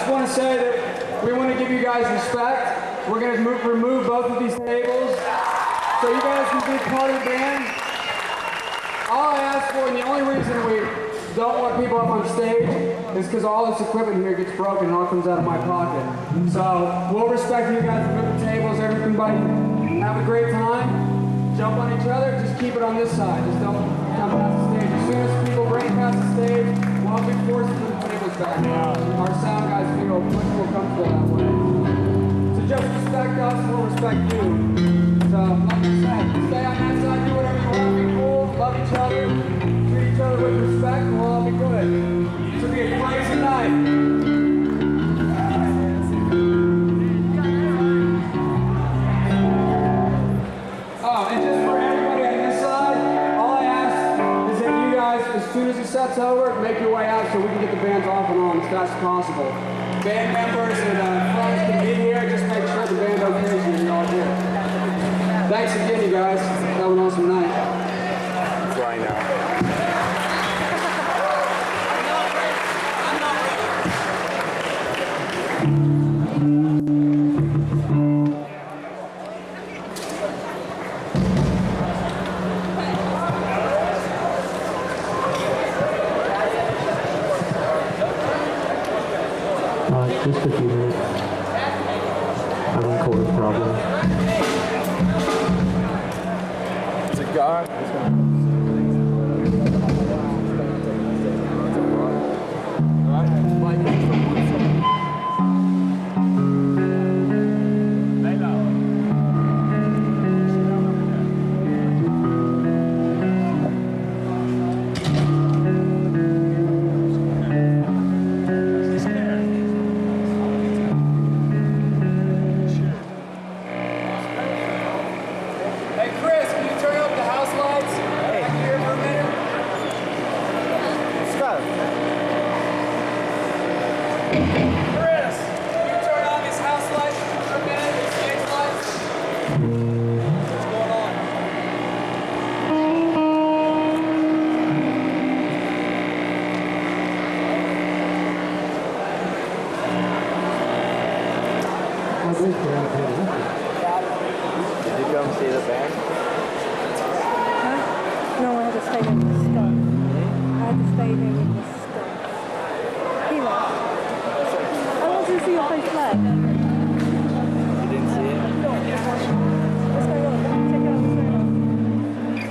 just want to say that we want to give you guys respect. We're going to remove both of these tables so you guys can be part of the band. All I ask for, and the only reason we don't want people up on stage is because all this equipment here gets broken and all comes out of my pocket. So we'll respect you guys, remove the tables, everybody have a great time. Jump on each other, just keep it on this side. Just don't come past the stage. As soon as people bring past the stage, we'll be forced to put the tables back. Our sound guys feel much more comfortable that way. So just respect us, we'll respect you. So, like I said, stay on that side, do whatever you want, be cool, love each other, treat each other with respect, and we'll all be good. This will be a crazy night. As soon as the set's over, make your way out so we can get the bands off and on as fast as possible. Band members and friends can be here. Just make sure the band okay so you're all here. Thanks again, you guys. Have an awesome night. Fly now. Just a few minutes. Having cord problem. Is it God? Did you come see the band? Huh? No, I had to stay there with the stuff. I had to stay there with the stuff. He left. I wanted to see your face left. You didn't see it? What's going on? Check it out. What's going on?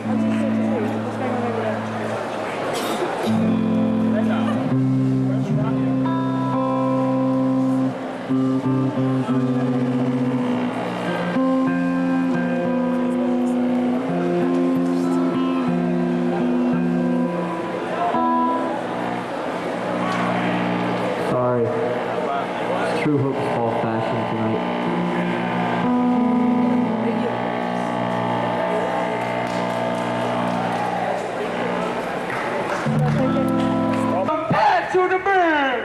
I'm just here to see. What's going on over there? Sorry. True Hope's fall fashion tonight. Back to the band!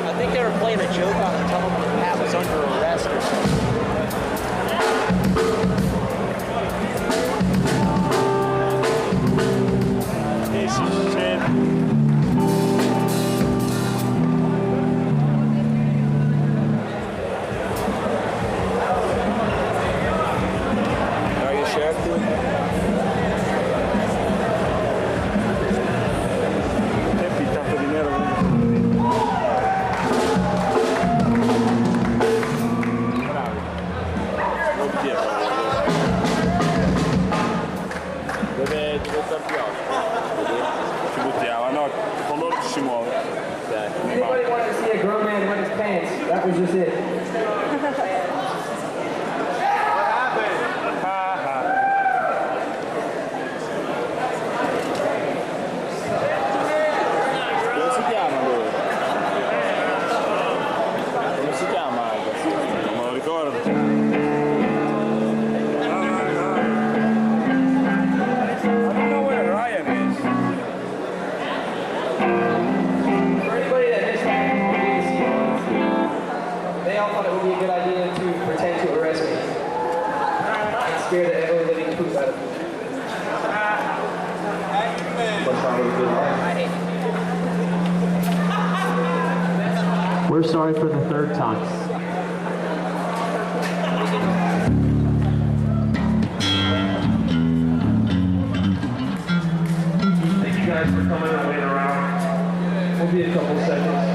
I think they were playing a joke on him, telling him Pat was under arrest or something. Are you sheriff too? Dove zampiamo? Ci buttiamo, no? Con loro ci si muove. Anybody want to see a grown man wet his pants? That was just it. Come si chiama lui? Come si chiama? Non me lo ricordo. I don't know where Ryan is. For anybody that missed that, We're sorry for the third time. Thank you guys for coming and waiting around. We'll be a couple seconds.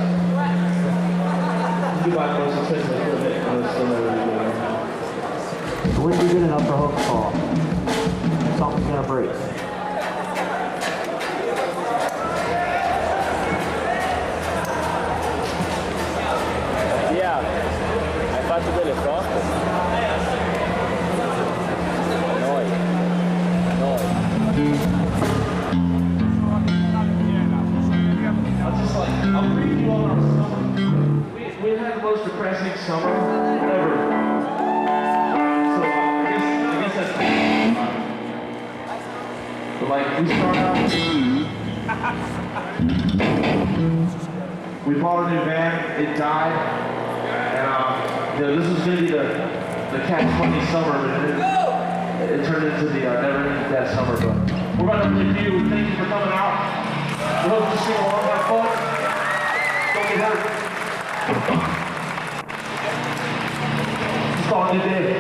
You might most expensive a little bit, but it's still not really good. It wouldn't be good enough for hook call. Something's gonna break. Yeah, hai fatto delle foto? Noi. I'm just like, I'm reading you all our summer. We had the most depressing summer ever. So I guess that's but like we start out we bought a new van, it died, and this was gonna be the Catch 20 summer, but it turned into the Never Ending That summer. But we're about to review. Thank you for coming out. We hope to sing along, have fun. Don't get hurt. Just on a new day.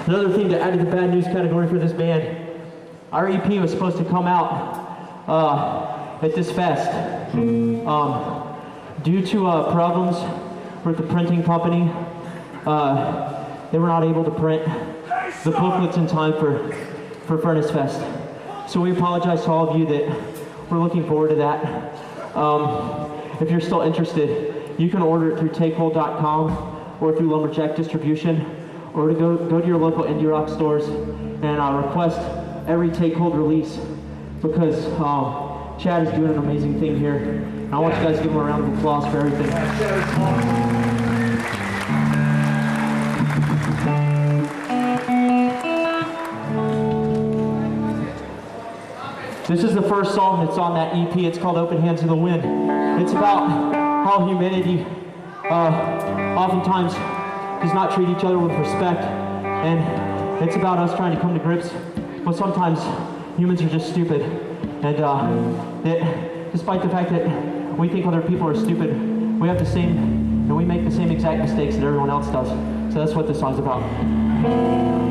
Another thing to add to the bad news category for this band, our EP was supposed to come out at this fest. Due to problems with the printing company, they were not able to print the booklets in time for Furnace Fest. So we apologize to all of you that we're looking forward to that. If you're still interested, you can order it through takehold.com or through Lumberjack Distribution, or to go to your local indie rock stores and request every Takehold release, because Chad is doing an amazing thing here. And I want you guys to give him a round of applause for everything. This is the first song that's on that EP. It's called Open Hands in the Wind. It's about how humanity oftentimes does not treat each other with respect. And it's about us trying to come to grips, but sometimes humans are just stupid. And that despite the fact that we think other people are stupid, we have the same, and we make the same exact mistakes that everyone else does. So that's what this song's about. Go!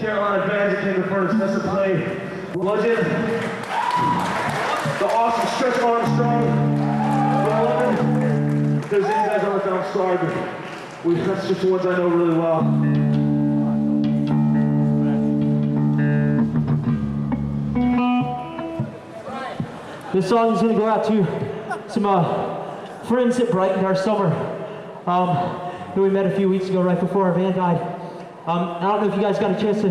Carolina bands that came to Furnace Fest to play Bludgeon, the awesome Stretch Armstrong, if there's any guys on the film, I'm sorry, but that's just the ones I know really well. This song is going to go out to some friends that brightened our summer who we met a few weeks ago right before our van died. I don't know if you guys got a chance to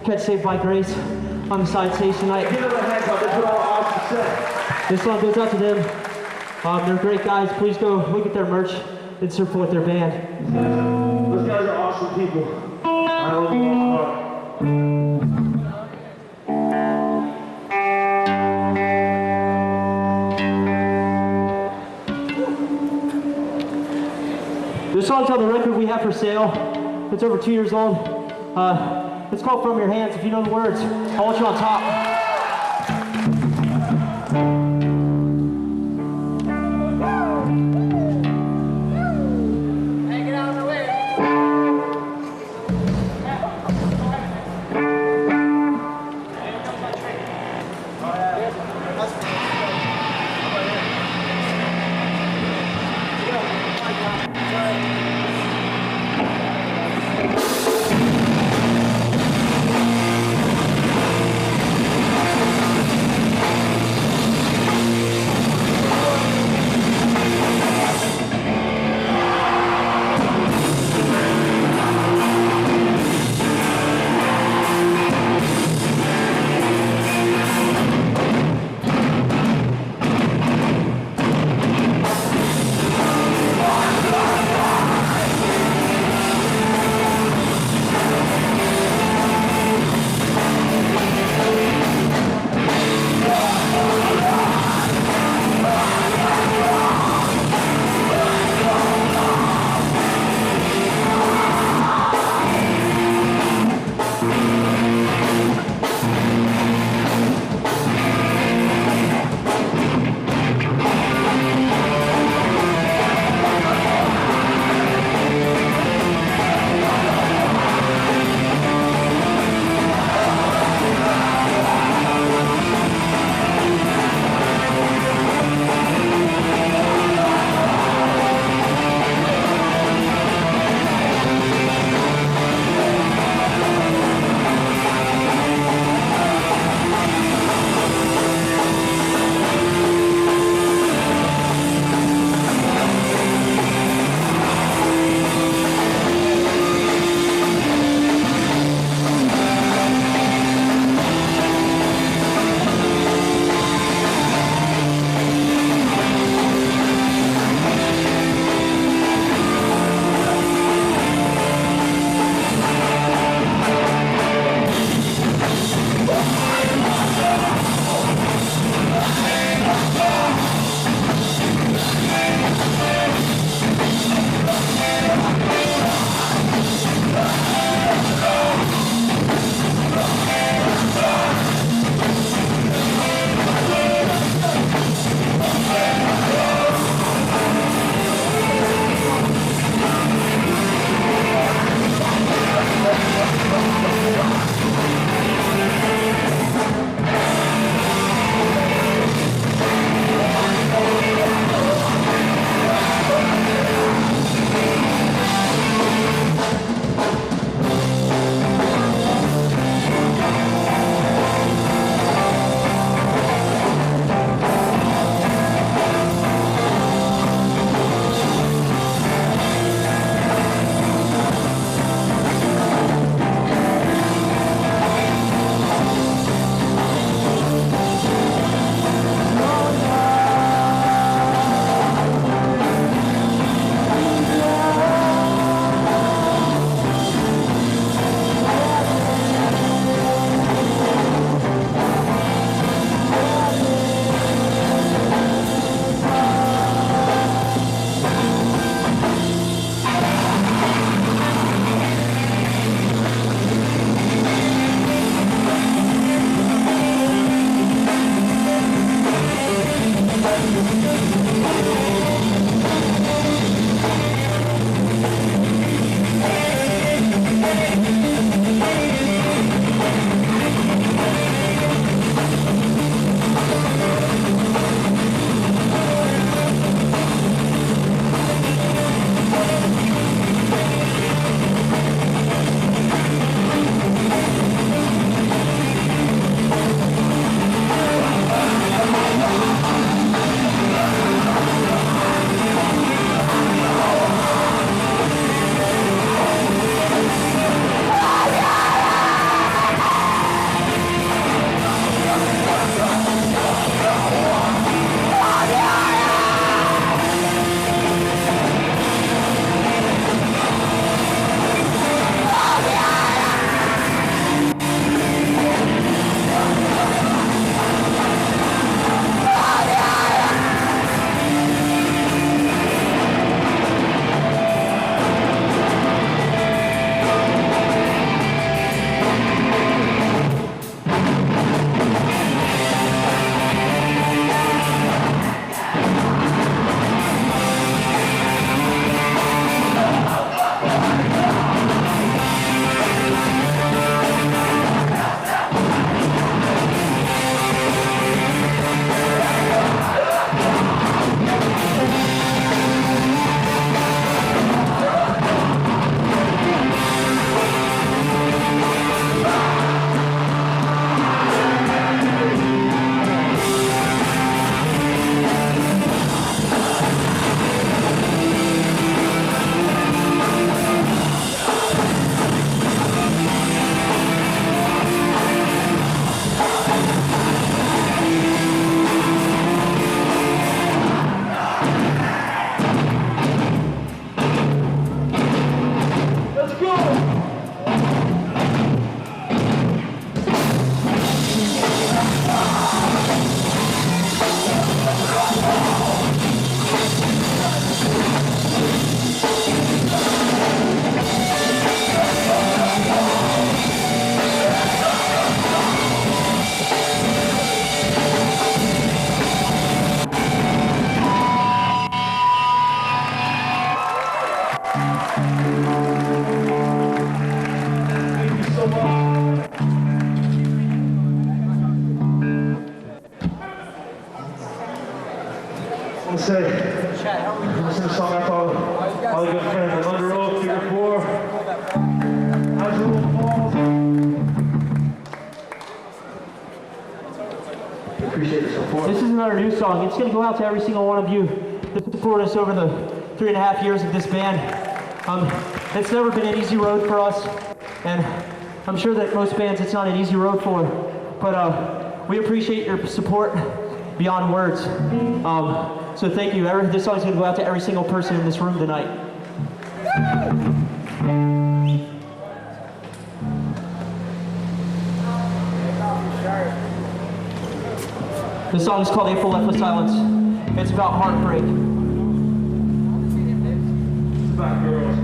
catch Saved by Grace on the side stage tonight. Give them a hand clap, they put on an awesome set. This song goes out to them. They're great guys. Please go look at their merch and support their band. Those guys are awesome people. I love them from my heart. This song's on the record we have for sale. It's over 2 years old. It's called From Your Hands. If you know the words, I want you on top. say, listen to the song I call all the good friends of Under Oath, Figure 4, Azure Falls. Appreciate the support. This is another new song. It's going to go out to every single one of you that supported us over the 3.5 years of this band. It's never been an easy road for us, and I'm sure that most bands it's not an easy road for, but we appreciate your support beyond words. So thank you. This song is going to go out to every single person in this room tonight. This song is called April Left with Silence. It's about heartbreak. Black girls.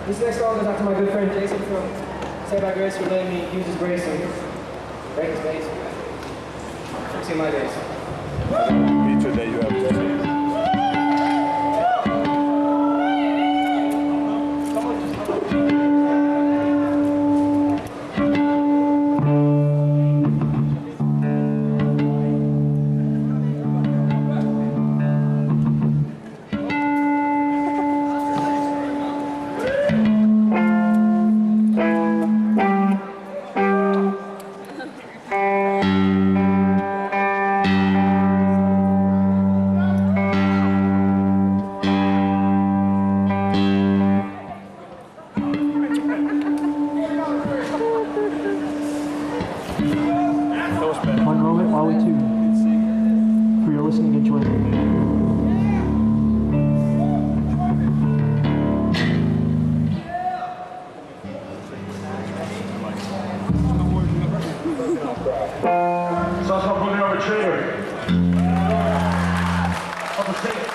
This next song goes out to my good friend Jason from Saved by Grace for letting me use his bass and break his bass. Fixing my bass. Feature that you have to see. listening and joining me. So let's go bring our trader. On the stage.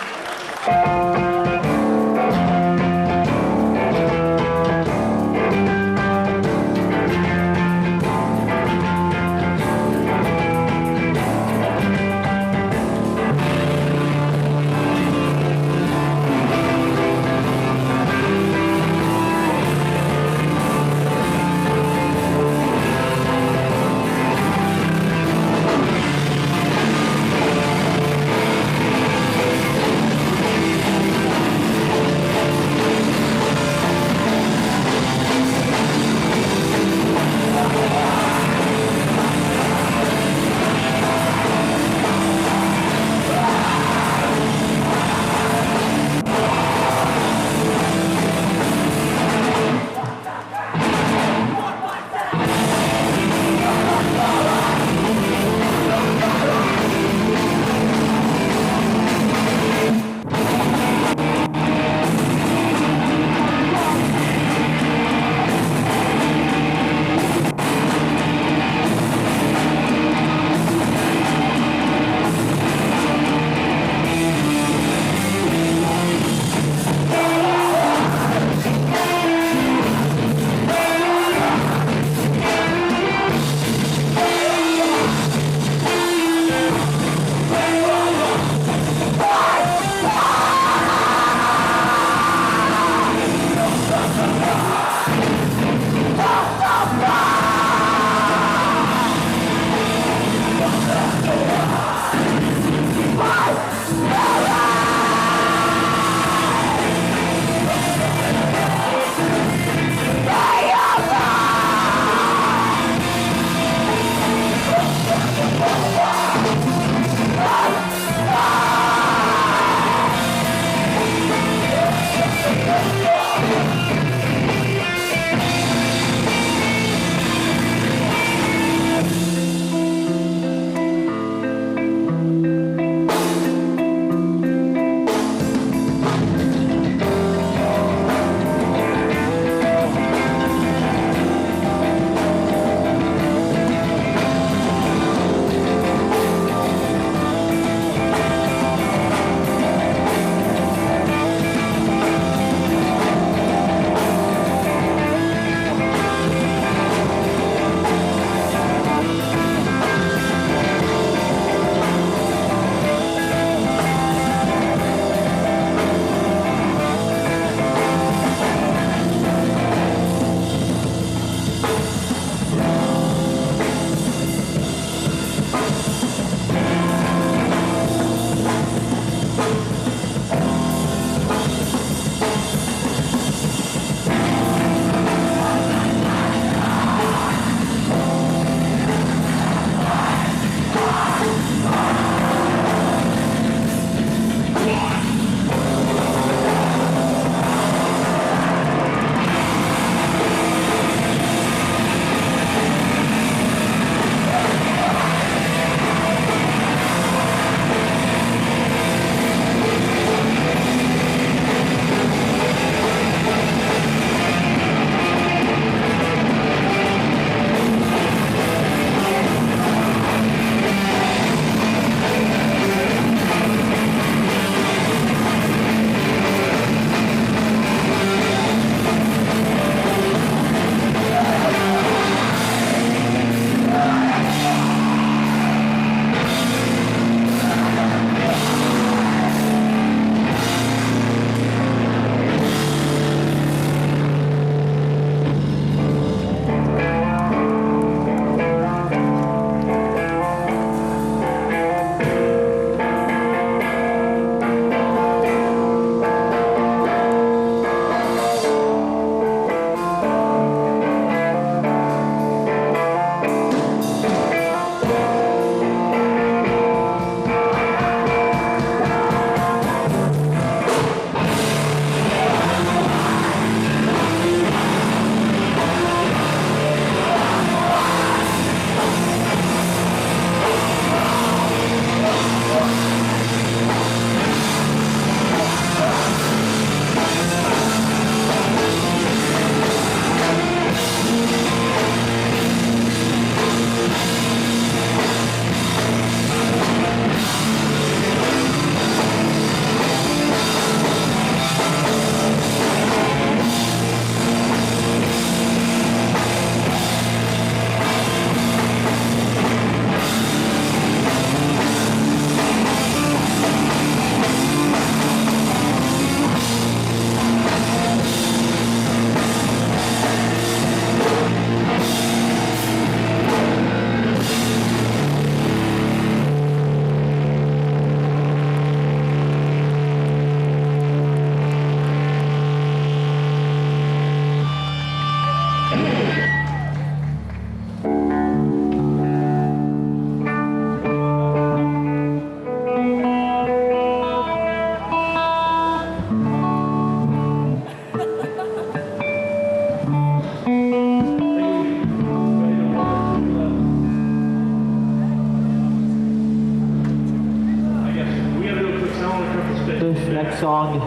next song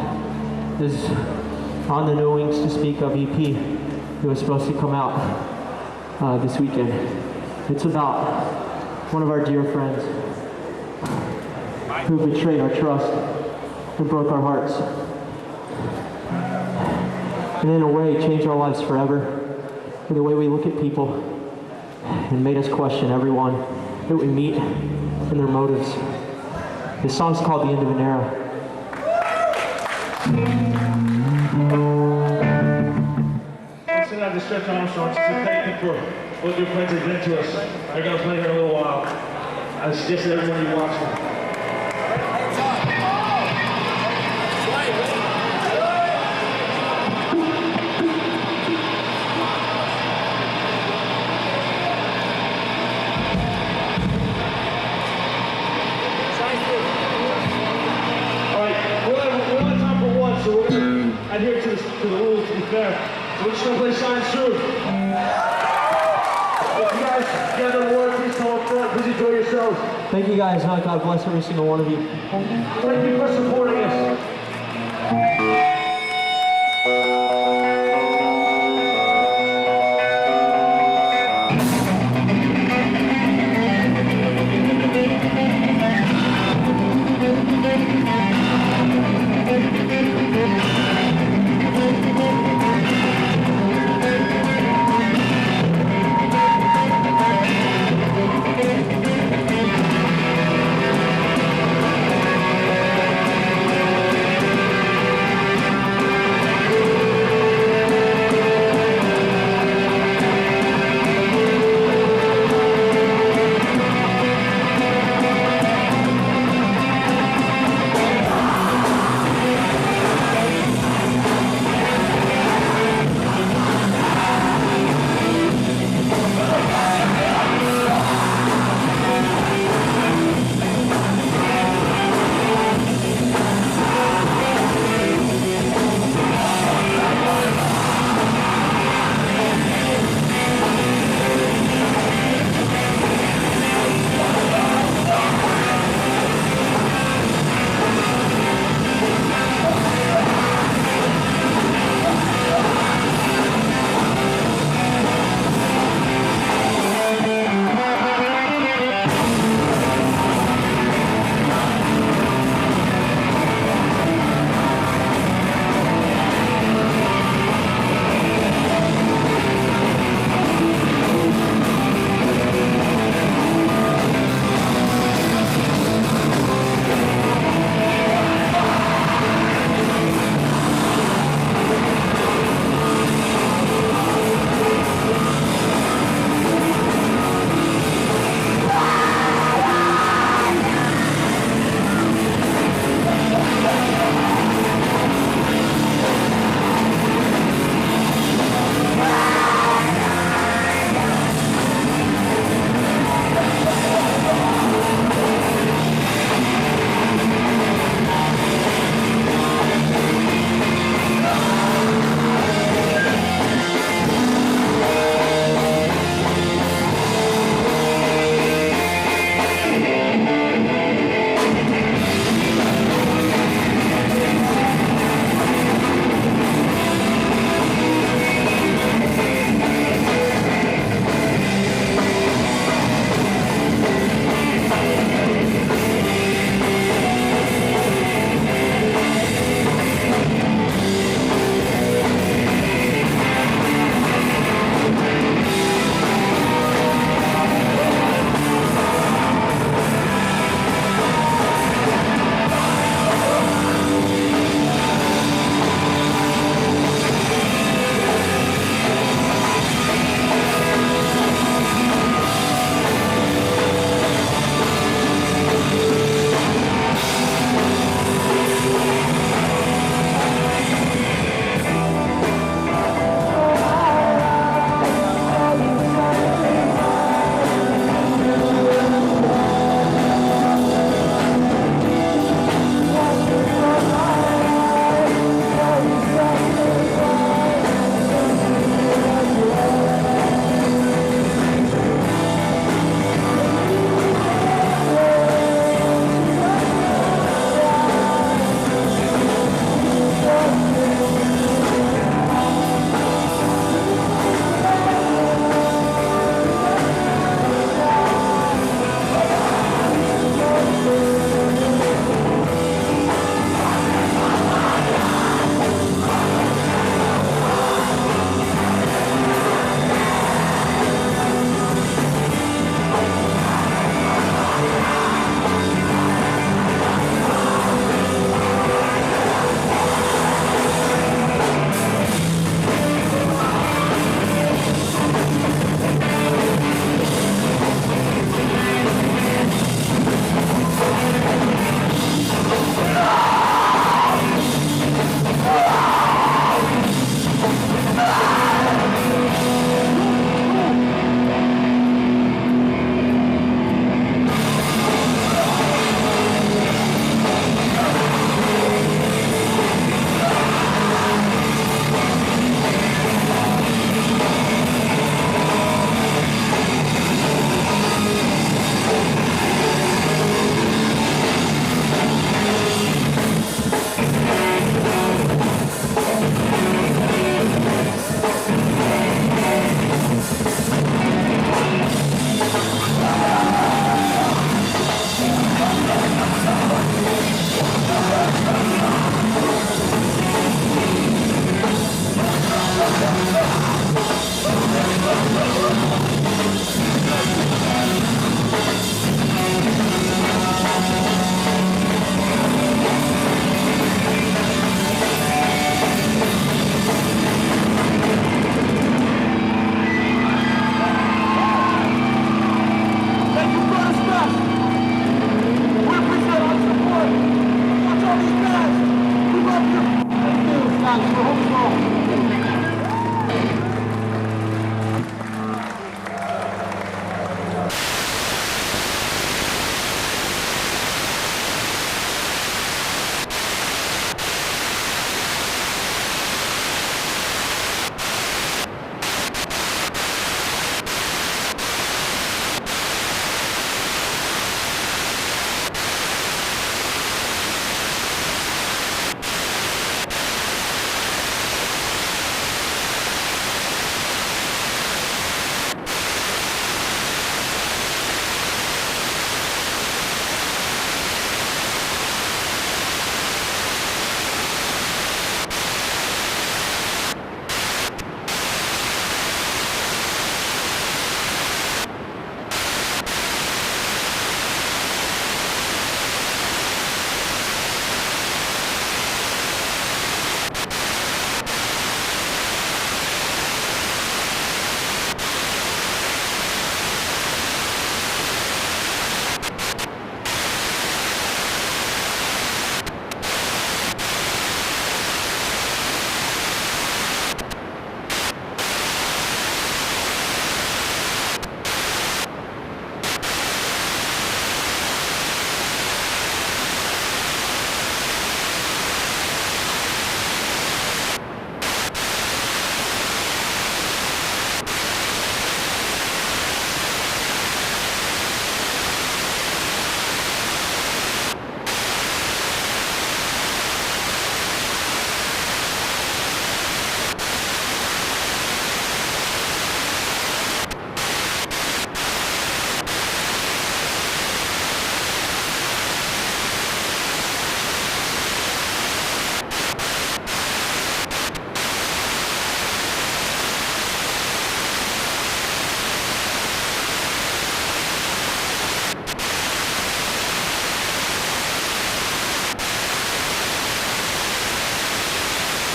is on the No Wings to Speak of EP. It was supposed to come out this weekend. It's about one of our dear friends who betrayed our trust and broke our hearts. And in a way, changed our lives forever. In the way we look at people and made us question everyone that we meet and their motives. This song's called The End of an Era. I'm sitting at the Stretch Armstrong just to thank you for what your friends have been to us. They're going to play here in a little while. I suggest that everyone you watch them. So we're going to adhere to the rules, to be fair. So we're just going to play Shine Through. If you guys get the word, please come up front. Please enjoy yourselves. Thank you guys. God bless every single one of you. Thank you for supporting us.